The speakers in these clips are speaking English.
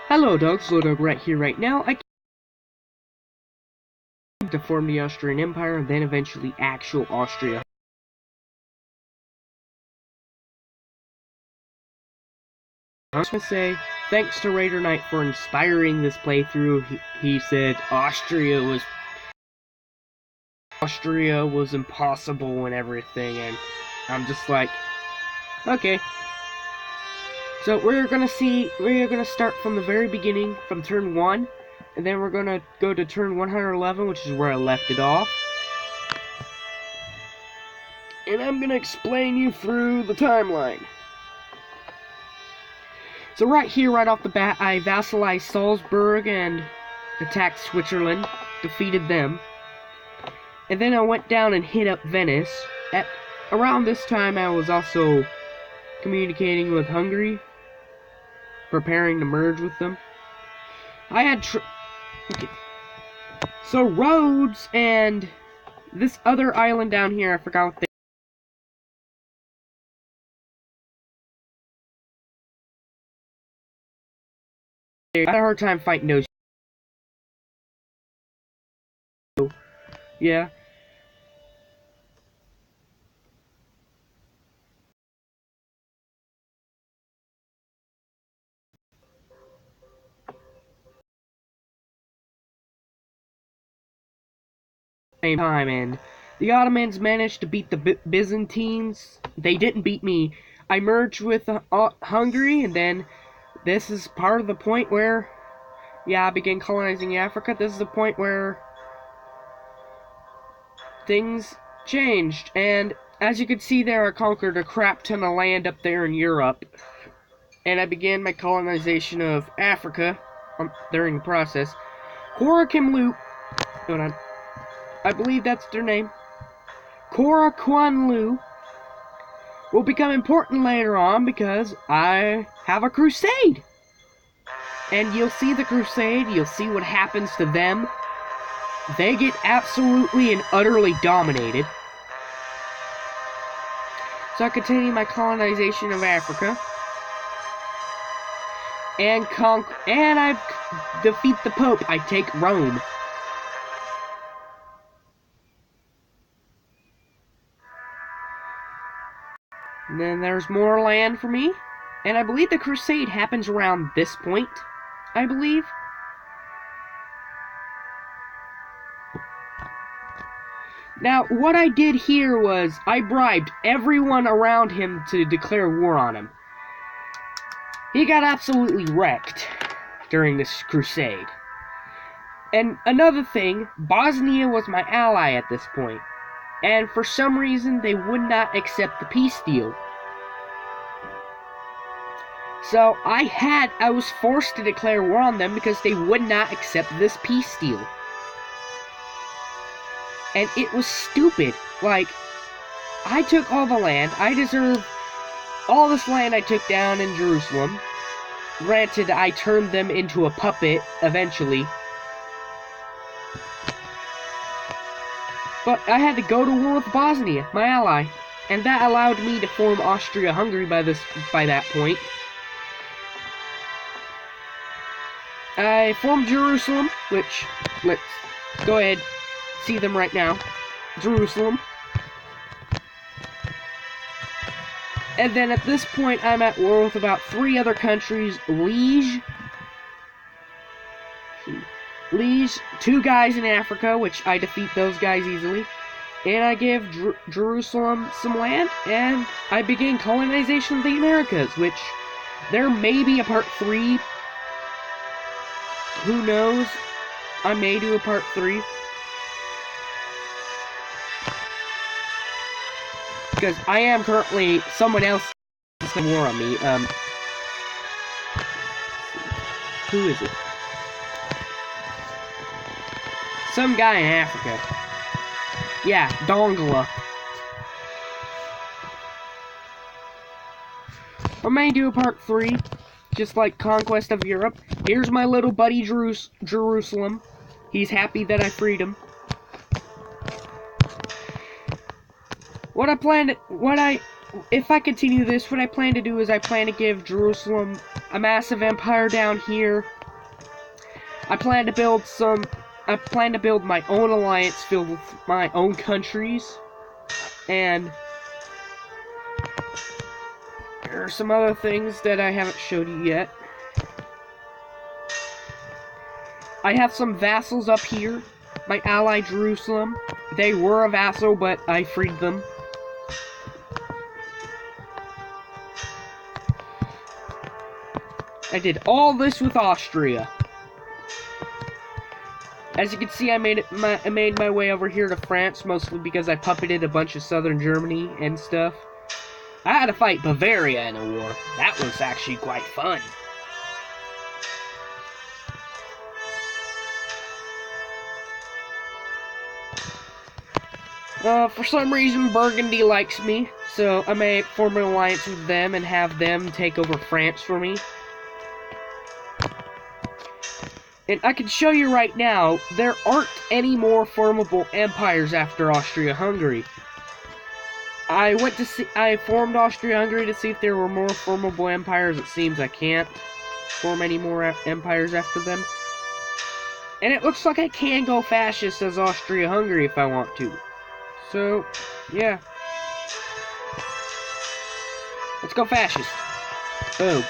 Hello dogs, Slowdog right here right now. I came to form the Austrian Empire and then eventually actual Austria. I was gonna say, thanks to Raider Knight for inspiring this playthrough. He said Austria was impossible and everything, and I'm just like, okay. So we're gonna start from the very beginning, from turn 1, and then we're gonna go to turn 111, which is where I left it off. And I'm gonna explain you through the timeline. So right here, right off the bat, I vassalized Salzburg and attacked Switzerland, defeated them. And then I went down and hit up Venice. Around this time, I was also communicating with Hungary, preparing to merge with them. I had okay. So Rhodes and this other island down here, I forgot what I had a hard time fighting those. Yeah. Same time, and the Ottomans managed to beat the Byzantines. They didn't beat me. I merged with Hungary, and then this is part of the point where, yeah, I began colonizing Africa. This is the point where things changed, and as you can see there, I conquered a crap ton of land up there in Europe, and I began my colonization of Africa during the process. Korakimlu, hold on, I believe that's their name. Korakwanlu will become important later on because I have a crusade. And you'll see the crusade, you'll see what happens to them. They get absolutely and utterly dominated. So I continue my colonization of Africa. And I defeat the Pope. I take Rome. And then there's more land for me. And I believe the crusade happens around this point, I believe. Now, what I did here was I bribed everyone around him to declare war on him. He got absolutely wrecked during this crusade. And another thing, Bosnia was my ally at this point. And for some reason, they would not accept the peace deal. So I was forced to declare war on them because they would not accept this peace deal. And it was stupid. Like, I took all the land. I deserve all this land I took down in Jerusalem. Granted, I turned them into a puppet eventually. But I had to go to war with Bosnia, my ally. And that allowed me to form Austria-Hungary by that point. I formed Jerusalem, which, let's go ahead, see them right now. Jerusalem. And then at this point, I'm at war with about 3 other countries. Liege, 2 guys in Africa, which I defeat those guys easily. And I give Jerusalem some land, and I begin colonization of the Americas, which there may be a part 3. Who knows? I may do a part 3. Because I am currently, someone else is going to war on me. Who is it? Some guy in Africa. Yeah, Dongola. I may do a part 3, just like Conquest of Europe. Here's my little buddy Jerusalem. He's happy that I freed him. If I continue this, what I plan to do is I plan to give Jerusalem a massive empire down here, I plan to build my own alliance filled with my own countries, and there are some other things that I haven't showed you yet. I have some vassals up here. My ally Jerusalem. They were a vassal, but I freed them. I did all this with Austria. As you can see, I made my way over here to France, mostly because I puppeted a bunch of southern Germany and stuff. I had to fight Bavaria in a war. That was actually quite fun. For some reason, Burgundy likes me, so I may form an alliance with them and have them take over France for me. And I can show you right now, there aren't any more formable empires after Austria-Hungary. I formed Austria-Hungary to see if there were more formable empires. It seems I can't form any more empires after them. And it looks like I can go fascist as Austria-Hungary if I want to. So, yeah. Let's go fascist. Boom.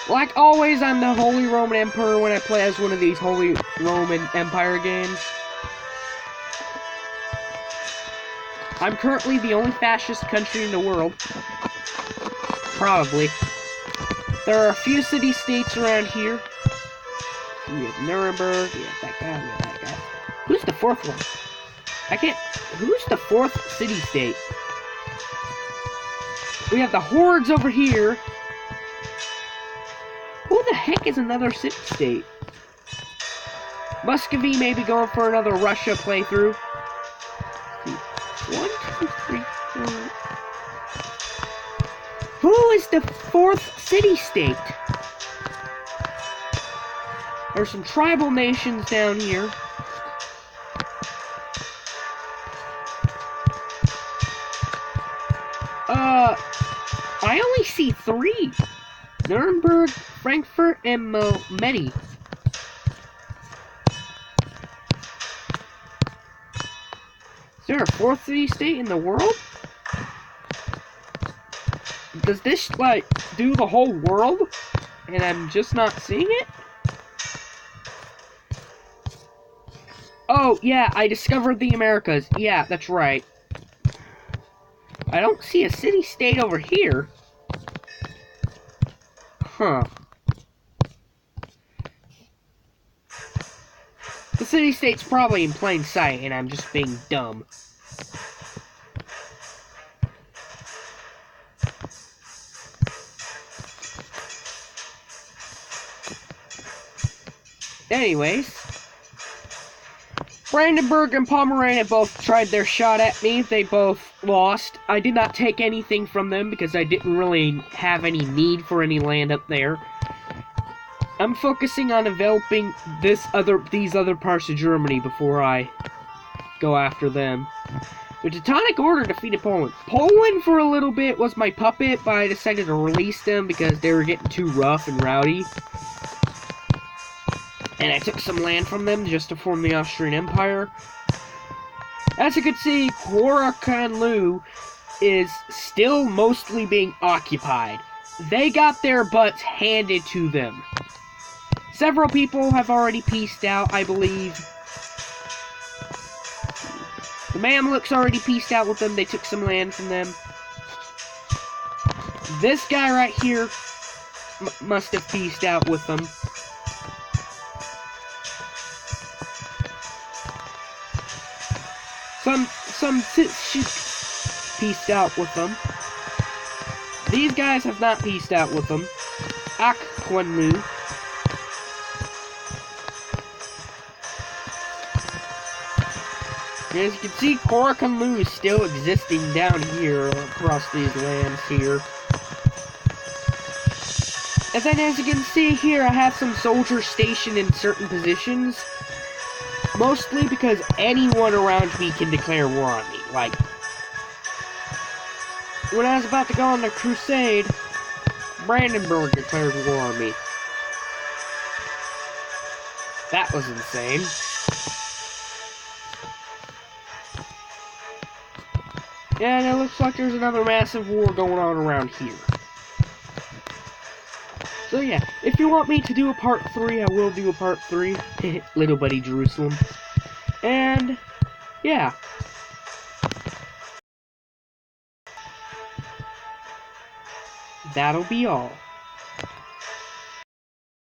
Like always, I'm the Holy Roman Emperor when I play as one of these Holy Roman Empire games. I'm currently the only fascist country in the world. Probably. There are a few city-states around here. We have Nuremberg, we have that guy, we have that guy. Who's the fourth one? Who's the fourth city-state? We have the hordes over here. Who the heck is another city-state? Muscovy may be going for another Russia playthrough. 1, 2, 3, 4. Who is the fourth city-state? There's some tribal nations down here. I only see 3. Nuremberg, Frankfurt, and Medi. Is there a fourth city-state in the world? Does this, like, do the whole world? And I'm just not seeing it? Oh, yeah, I discovered the Americas. Yeah, that's right. I don't see a city-state over here. Huh. The city-state's probably in plain sight, and I'm just being dumb. Anyways, Brandenburg and Pomerania both tried their shot at me. They both lost. I did not take anything from them because I didn't really have any need for any land up there. I'm focusing on developing these other parts of Germany before I go after them. The Teutonic Order defeated Poland. Poland for a little bit was my puppet, but I decided to release them because they were getting too rough and rowdy. And I took some land from them just to form the Austrian Empire. As you can see, Korakanlu is still mostly being occupied. They got their butts handed to them. Several people have already peaced out, I believe. The Mamluks already peaced out with them. They took some land from them. This guy right here must have peaced out with them. Some peaced out with them. These guys have not peaced out with them. Akwanlu. As you can see, Korakanlu is still existing down here across these lands here. And then as you can see here, I have some soldiers stationed in certain positions. Mostly because anyone around me can declare war on me. Like, when I was about to go on the crusade, Brandenburg declared war on me. That was insane. And it looks like there's another massive war going on around here. So yeah, if you want me to do a part 3, I will do a part 3. Little buddy Jerusalem. And, yeah. That'll be all.